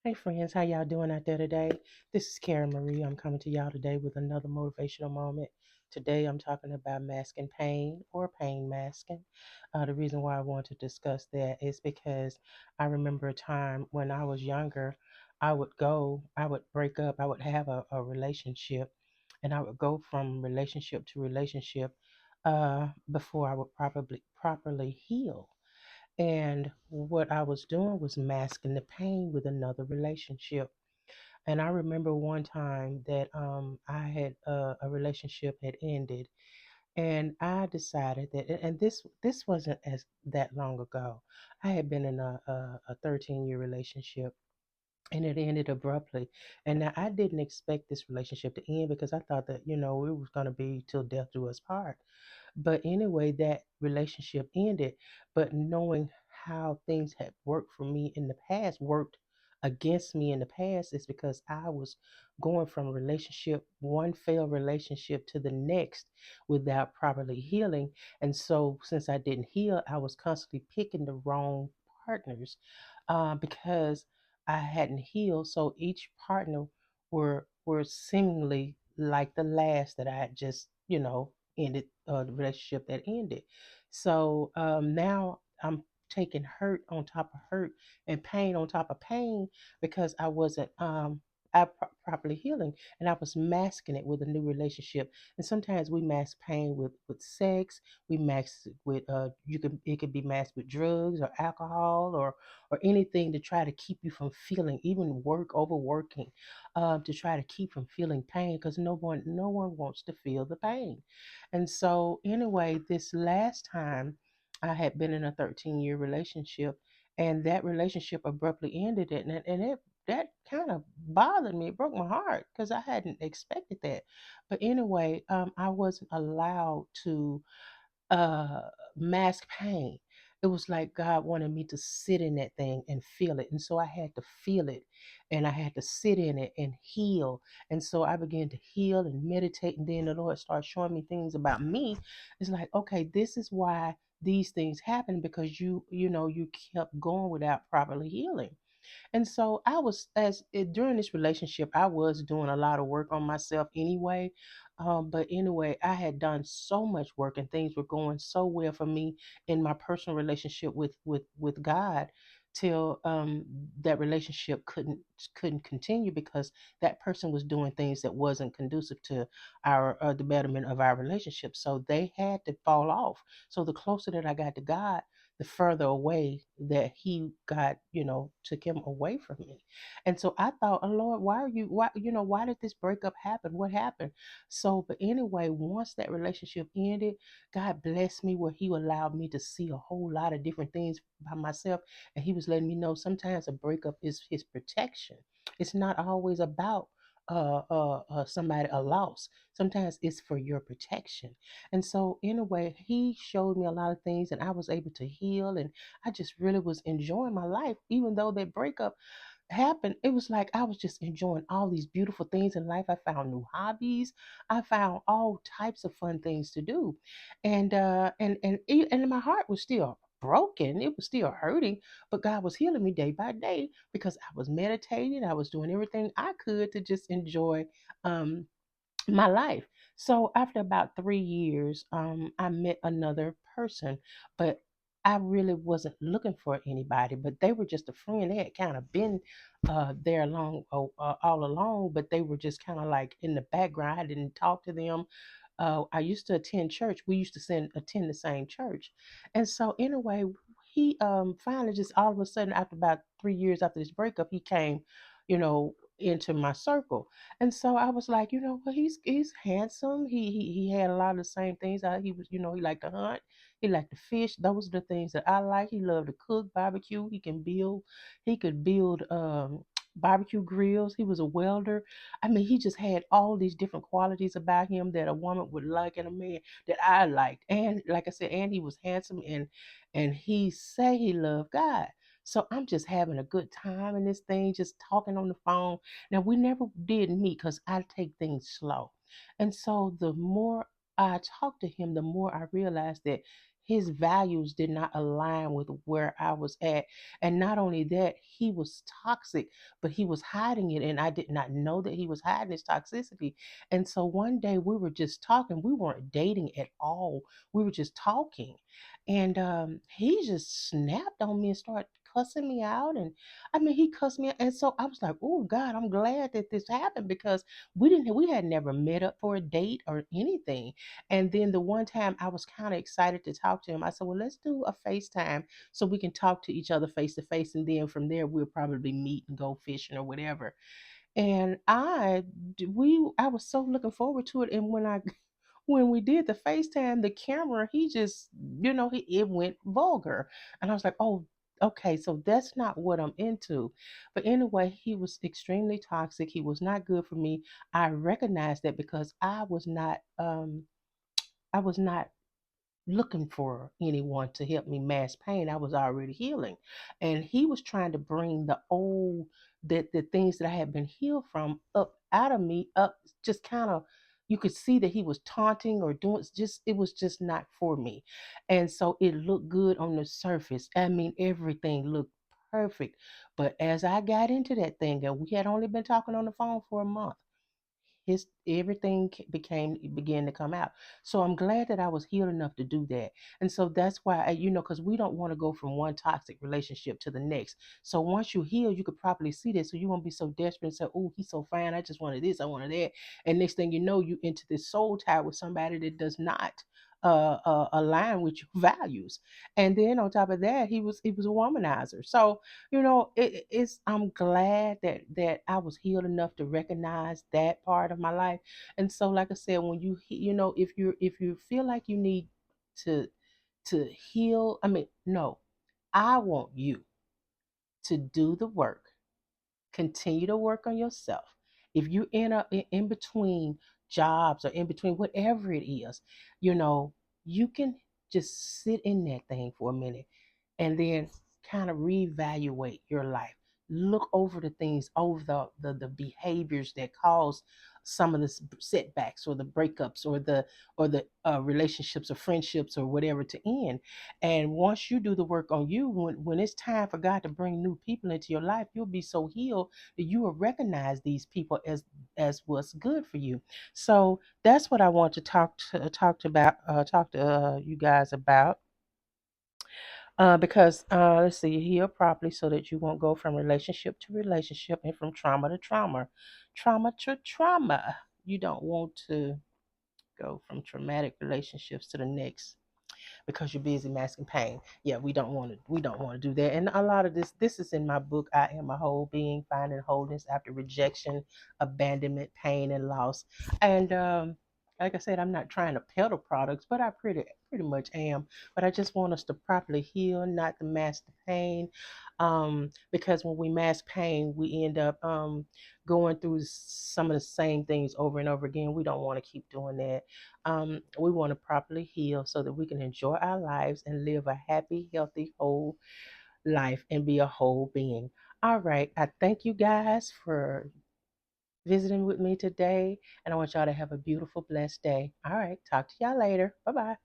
Hey friends, how y'all doing out there today? This is Karen Marie. I'm coming to y'all today with another motivational moment. Today I'm talking about masking pain or pain masking. The reason why I want to discuss that is because I remember a time when I was younger, I would break up, I would have a relationship, and I would go from relationship to relationship before I would probably properly heal. And what I was doing was masking the pain with another relationship. And I remember one time that I had a relationship had ended, and I decided that, and this wasn't as that long ago. I had been in a 13-year relationship, and it ended abruptly. And now I didn't expect this relationship to end because I thought that it was going to be till death do us part. But anyway, that relationship ended. But knowing how things had worked for me in the past, worked against me in the past, is because I was going from one failed relationship to the next without properly healing. And so, since I didn't heal, I was constantly picking the wrong partners because I hadn't healed. So each partner were seemingly like the last that I had just ended the relationship that ended. So now I'm taking hurt on top of hurt and pain on top of pain because I wasn't properly healing, and I was masking it with a new relationship. And sometimes we mask pain with sex. We mask it with it could be masked with drugs or alcohol or anything to try to keep you from feeling, even overworking, to try to keep from feeling pain because no one wants to feel the pain. And so anyway, this last time I had been in a 13-year relationship, and that relationship abruptly ended it, and it that kind of bothered me. It broke my heart because I hadn't expected that. But anyway, I wasn't allowed to uh mask pain. It was like God wanted me to sit in that thing and feel it. And so I had to feel it, and I had to sit in it and heal. And so I began to heal and meditate, and then the Lord started showing me things about me. It's like, okay, this is why these things happen, because you kept going without properly healing. And so during this relationship, I was doing a lot of work on myself anyway. But anyway, I had done so much work, and things were going so well for me in my personal relationship with God, till that relationship couldn't continue because that person was doing things that wasn't conducive to our the betterment of our relationship. So they had to fall off. So the closer that I got to God, the further away that he got, took him away from me. And so I thought, oh Lord, why did this breakup happen? What happened? So, but anyway, once that relationship ended, God blessed me where he allowed me to see a whole lot of different things by myself. And he was letting me know sometimes a breakup is his protection. It's not always about somebody a loss. Sometimes it's for your protection. And so, in a way, he showed me a lot of things, and I was able to heal. And I just really was enjoying my life, even though that breakup happened. It was like I was just enjoying all these beautiful things in life. I found new hobbies. I found all types of fun things to do, and my heart was still broken. It was still hurting, but God was healing me day by day because I was meditating. I was doing everything I could to just enjoy um my life. So after about 3 years, I met another person, but I really wasn't looking for anybody. But they were just a friend. They had kind of been there all along, but they were just kind of like in the background. I didn't talk to them. I used to attend church. We used to attend the same church, and so anyway, he finally just all of a sudden after about 3 years after this breakup, he came, into my circle. And so I was like, well, he's handsome. He had a lot of the same things. He was, he liked to hunt. He liked to fish. Those are the things that I like. He loved to cook, barbecue. He can build. He could build barbecue grills. He was a welder. I mean, he just had all these different qualities about him that a woman would like in a man that I liked. And like I said, and he was handsome, and he say he loved God. So I'm just having a good time in this thing, just talking on the phone. Now, we never did meet because I take things slow. And so the more I talked to him, the more I realized that his values did not align with where I was at. And not only that, he was toxic, but he was hiding it. And I did not know that he was hiding his toxicity. And so one day we were just talking. We weren't dating at all. We were just talking. And he just snapped on me and started cussing me out. And I mean, he cussed me out. And so I was like, oh, God, I'm glad that this happened because we had never met up for a date or anything. And then the one time I was kind of excited to talk to him, I said, well, let's do a FaceTime so we can talk to each other face to face. And then from there, we'll probably meet and go fishing or whatever. And I was so looking forward to it. And when we did the FaceTime, the camera, he just, it went vulgar. And I was like, oh, okay, so that's not what I'm into. But anyway, he was extremely toxic. He was not good for me. I recognized that because I was not looking for anyone to help me mask pain. I was already healing. And he was trying to bring the things that I had been healed from up out of me, up just kind of, you could see that he was taunting or doing just, it was just not for me. And so it looked good on the surface. I mean, everything looked perfect. But as I got into that thing, and we had only been talking on the phone for a month, his everything began to come out. So I'm glad that I was healed enough to do that. And so that's why because we don't want to go from one toxic relationship to the next. So once you heal, you could probably see that, so you won't be so desperate and say, oh, he's so fine, I just wanted this, I wanted that. And next thing you know, you into this soul tie with somebody that does not align with your values. And then on top of that, he was a womanizer. So it's, I'm glad that I was healed enough to recognize that part of my life. And so, like I said, when if you feel like you need to heal, I mean, no, I want you to do the work. Continue to work on yourself. If you're in between jobs or in between whatever it is, you know you can just sit in that thing for a minute and then kind of reevaluate your life. Look over the things, over the behaviors that cause some of the setbacks or the breakups or the relationships or friendships or whatever to end. And once you do the work on you, when it's time for God to bring new people into your life, you'll be so healed that you will recognize these people as what's good for you. So that's what I want to talk to you guys about. Because let's see, heal properly so that you won't go from relationship to relationship and from trauma to trauma, trauma to trauma. You don't want to go from traumatic relationships to the next because you're busy masking pain. Yeah, we don't want to do that. And a lot of this is in my book, I Am a Whole Being, Finding Wholeness After Rejection, Abandonment, Pain, and Loss. And like I said, I'm not trying to peddle products, but I pretty much am. But I just want us to properly heal, not to mask the pain. Because when we mask pain, we end up going through some of the same things over and over again. We don't want to keep doing that. We want to properly heal so that we can enjoy our lives and live a happy, healthy, whole life and be a whole being. All right. I thank you guys for visiting with me today, and I want y'all to have a beautiful, blessed day. All right. Talk to y'all later. Bye bye.